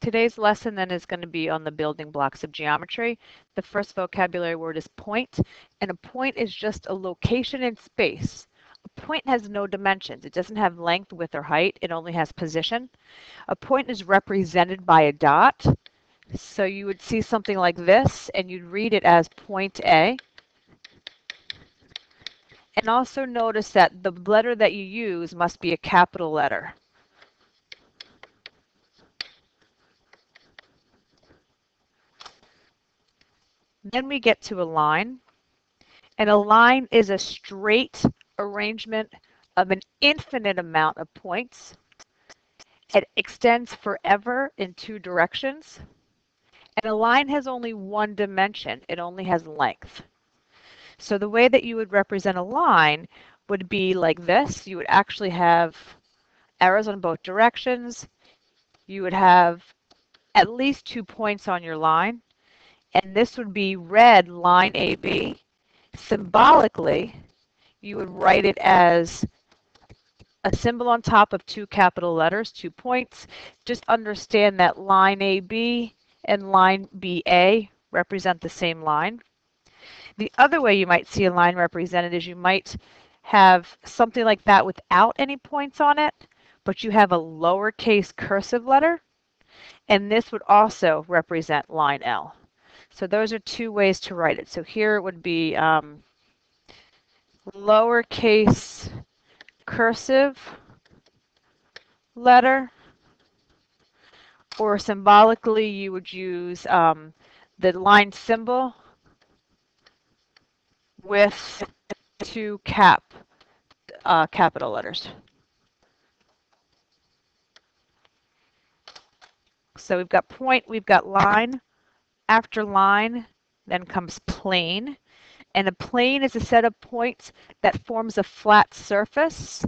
Today's lesson then is going to be on the building blocks of geometry. The first vocabulary word is point, and a point is just a location in space. A point has no dimensions. It doesn't have length, width, or height. It only has position. A point is represented by a dot. So you would see something like this, and you'd read it as point A. And also notice that the letter that you use must be a capital letter. Then we get to a line, and a line is a straight arrangement of an infinite amount of points. It extends forever in two directions, and a line has only one dimension. It only has length. So the way that you would represent a line would be like this. You would actually have arrows on both directions. You would have at least 2 points on your line, and this would be red line AB. Symbolically, you would write it as a symbol on top of 2 capital letters, 2 points. Just understand that line AB and line BA represent the same line. The other way you might see a line represented is you might have something like that without any points on it, but you have a lowercase cursive letter, and this would also represent line L. So those are 2 ways to write it. So here it would be lowercase cursive letter, or symbolically you would use the line symbol with 2 capital letters. So we've got point, we've got line. After line, then comes plane. And a plane is a set of points that forms a flat surface.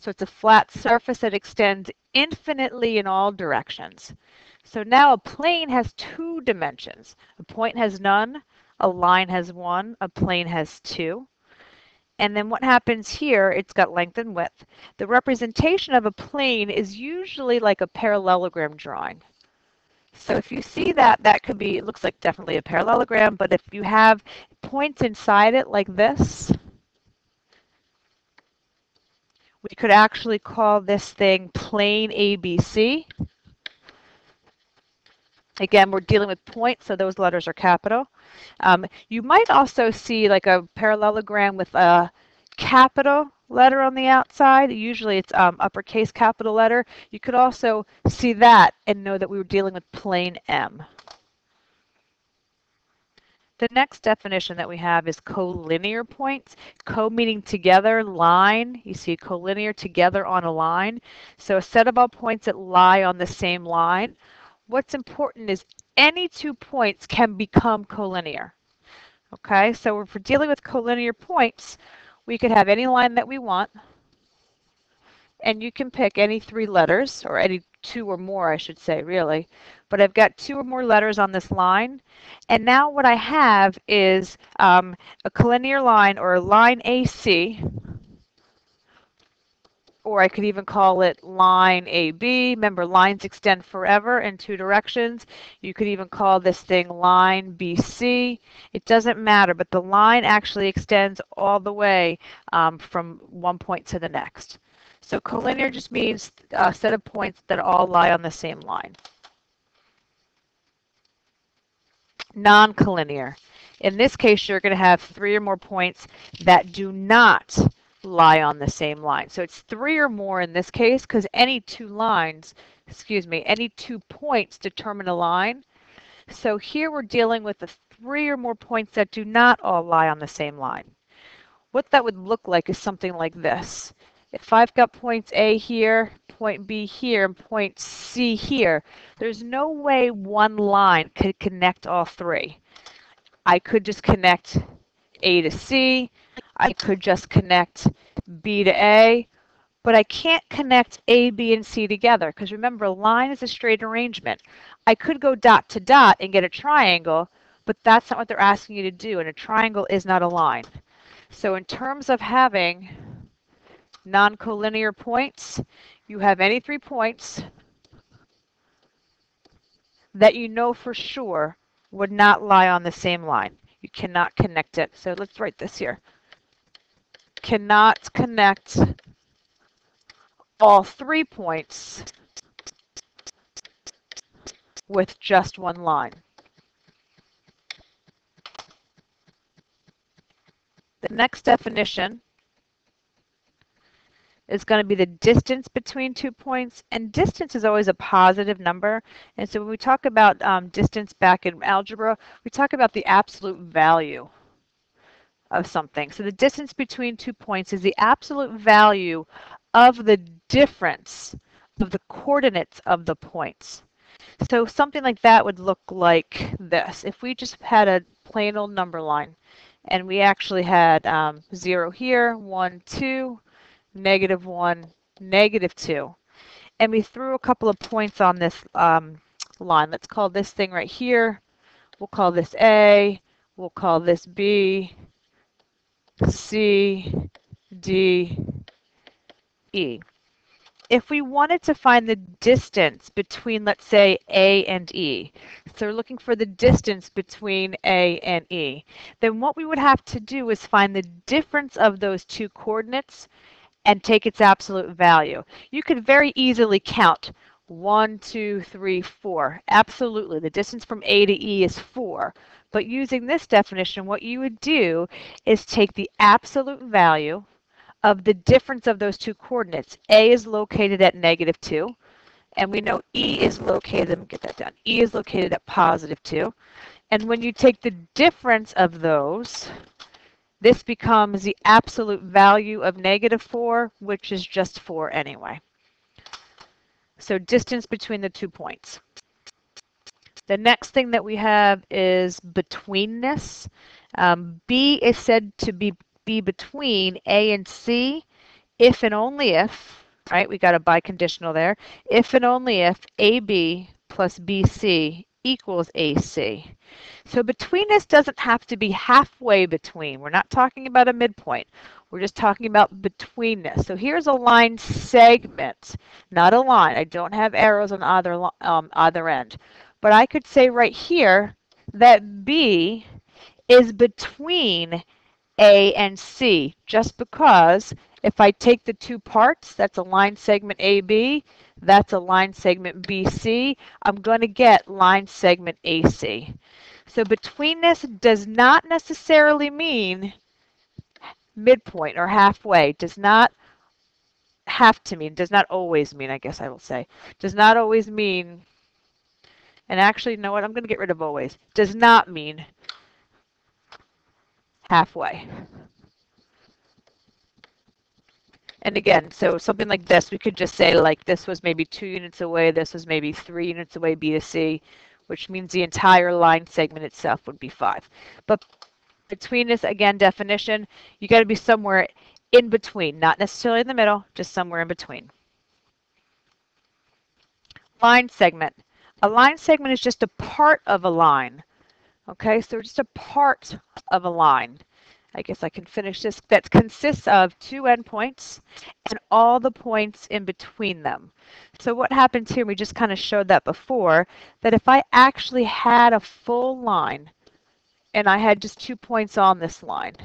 So it's a flat surface that extends infinitely in all directions. So now a plane has 2 dimensions. A point has none, a line has 1, a plane has 2. And then what happens here, it's got length and width. The representation of a plane is usually like a parallelogram drawing. So if you see that, that could be, it looks like definitely a parallelogram, but if you have points inside it like this, we could actually call this thing plane ABC. Again, we're dealing with points, so those letters are capital. You might also see like a parallelogram with a capital letter on the outside. Usually it's uppercase capital letter. You could also see that and know that we were dealing with plane M. The next definition that we have is collinear points. Co meaning together, line. You see collinear, together on a line. So a set of all points that lie on the same line. What's important is any 2 points can become collinear. Okay, so if we're dealing with collinear points, we could have any line that we want, and you can pick any 3 letters, or any 2 or more, I should say, really. But I've got 2 or more letters on this line, and now what I have is a collinear line, or a line AC, or I could even call it line AB. Remember, lines extend forever in 2 directions. You could even call this thing line BC. It doesn't matter, but the line actually extends all the way from one point to the next. So collinear just means a set of points that all lie on the same line. Non-collinear. In this case, you're going to have 3 or more points that do not lie on the same line. So it's 3 or more in this case, because any 2 lines, any 2 points determine a line. So here we're dealing with the 3 or more points that do not all lie on the same line. What that would look like is something like this. If I've got points A here, point B here, and point C here, there's no way one line could connect all 3. I could just connect A to C, I could just connect B to A, but I can't connect A, B, and C together, because remember, a line is a straight arrangement. I could go dot to dot and get a triangle, but that's not what they're asking you to do, and a triangle is not a line. So in terms of having non-collinear points, you have any 3 points that you know for sure would not lie on the same line. You cannot connect it. So let's write this here. Cannot connect all 3 points with just one line. The next definition is going to be the distance between 2 points, and distance is always a positive number. And so when we talk about distance back in algebra, we talk about the absolute value of something. So the distance between 2 points is the absolute value of the difference of the coordinates of the points. So something like that would look like this. If we just had a plain old number line, and we actually had 0 here, 1, 2, -1, -2. And we threw a couple of points on this line. Let's call this thing right here. We'll call this A. We'll call this B, C, D, E. If we wanted to find the distance between, let's say, A and E, so we're looking for the distance between A and E, then what we would have to do is find the difference of those two coordinates and take its absolute value. You could very easily count 1, 2, 3, 4. Absolutely, the distance from A to E is 4. But using this definition, what you would do is take the absolute value of the difference of those two coordinates. A is located at -2, and we know E is located, let me get that down, E is located at +2. And when you take the difference of those, this becomes the absolute value of -4, which is just 4 anyway. So distance between the 2 points. The next thing that we have is betweenness. B is said to be between A and C if and only if, right, we got a biconditional there, if and only if AB plus BC equals AC. So betweenness doesn't have to be halfway between. We're not talking about a midpoint. We're just talking about betweenness. So here's a line segment, not a line. I don't have arrows on either end. But I could say right here that B is between A and C, just because if I take the two parts, that's a line segment AB, that's a line segment BC, I'm going to get line segment AC. So betweenness does not necessarily mean midpoint or halfway. Does not have to mean, does not always mean, I guess I will say. Does not always mean, and actually, you know what, I'm going to get rid of always. Does not mean halfway. And again, so something like this, we could just say like this was maybe 2 units away, this was maybe 3 units away, B to C, which means the entire line segment itself would be 5. But betweenness, again, definition, you got to be somewhere in between, not necessarily in the middle, just somewhere in between. Line segment. A line segment is just a part of a line. Okay, so just a part of a line. I guess I can finish this. That consists of 2 endpoints and all the points in between them. So what happens here, we just kind of showed that before, that if I actually had a full line and I had just 2 points on this line.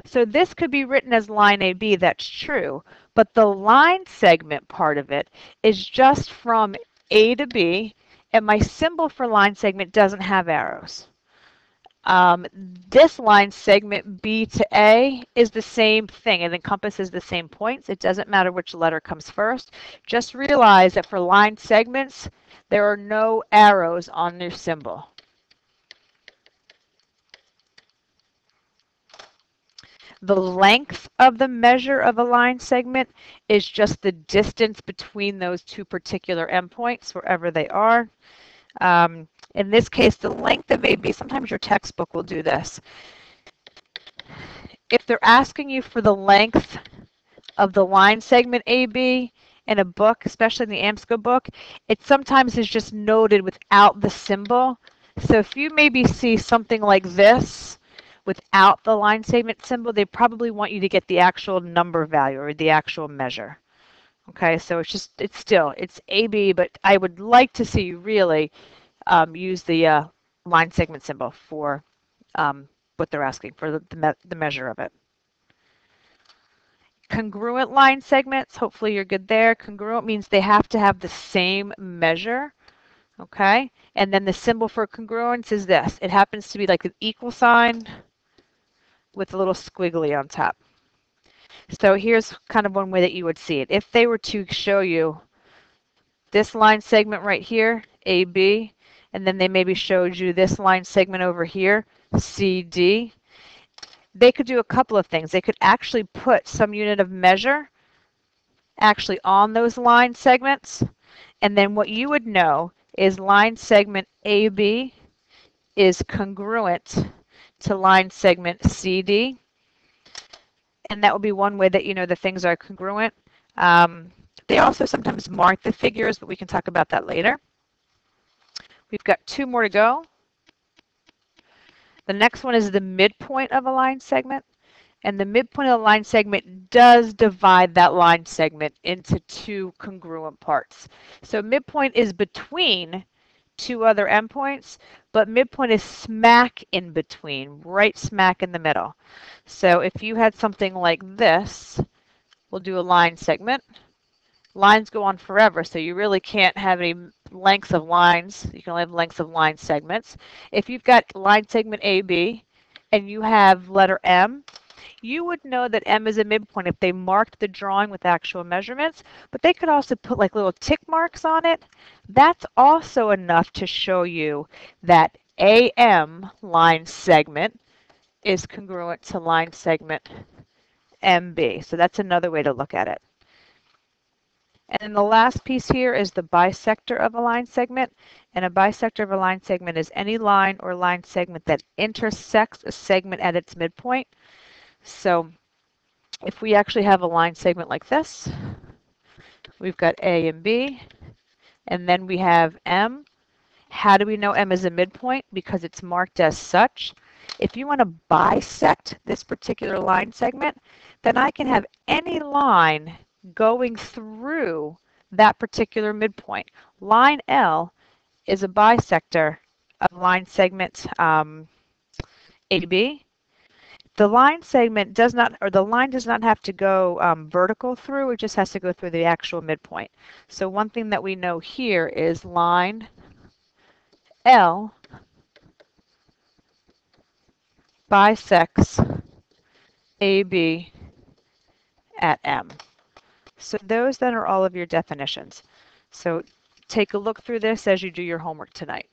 So this could be written as line AB, that's true, but the line segment part of it is just from A to B, and my symbol for line segment doesn't have arrows. This line segment B to A is the same thing. It encompasses the same points. It doesn't matter which letter comes first. Just realize that for line segments, there are no arrows on their symbol. The length of the measure of a line segment is just the distance between those two particular endpoints, wherever they are. In this case, the length of AB, sometimes your textbook will do this. If they're asking you for the length of the line segment AB in a book, especially in the AMSCO book, it sometimes is just noted without the symbol. So if you maybe see something like this without the line segment symbol, they probably want you to get the actual number value or the actual measure. Okay, so it's AB, but I would like to see you really use the line segment symbol for what they're asking for, the measure of it. Congruent line segments, hopefully you're good there. Congruent means they have to have the same measure, okay? And then the symbol for congruence is this. It happens to be like an equal sign with a little squiggly on top. So here's kind of one way that you would see it. If they were to show you this line segment right here, AB, and then they maybe showed you this line segment over here, CD, they could do a couple of things. They could actually put some unit of measure actually on those line segments, and then what you would know is line segment AB is congruent to line segment CD, and that would be one way that you know the things are congruent. They also sometimes mark the figures, but we can talk about that later. We've got 2 more to go. The next one is the midpoint of a line segment. And the midpoint of the line segment does divide that line segment into 2 congruent parts. So midpoint is between 2 other endpoints, but midpoint is smack in between, right smack in the middle. So if you had something like this, we'll do a line segment. Lines go on forever, so you really can't have any lengths of lines. You can only have lengths of line segments. If you've got line segment AB and you have letter M, you would know that M is a midpoint if they marked the drawing with actual measurements, but they could also put like little tick marks on it. That's also enough to show you that AM line segment is congruent to line segment MB. So that's another way to look at it. And then the last piece here is the bisector of a line segment. And a bisector of a line segment is any line or line segment that intersects a segment at its midpoint. So if we actually have a line segment like this, we've got A and B, and then we have M. How do we know M is a midpoint? Because it's marked as such. If you want to bisect this particular line segment, then I can have any line going through that particular midpoint. Line L is a bisector of line segment AB. The line segment does not, or the line does not have to go vertical through, it just has to go through the actual midpoint. So one thing that we know here is line L bisects AB at M. So those then are all of your definitions. So take a look through this as you do your homework tonight.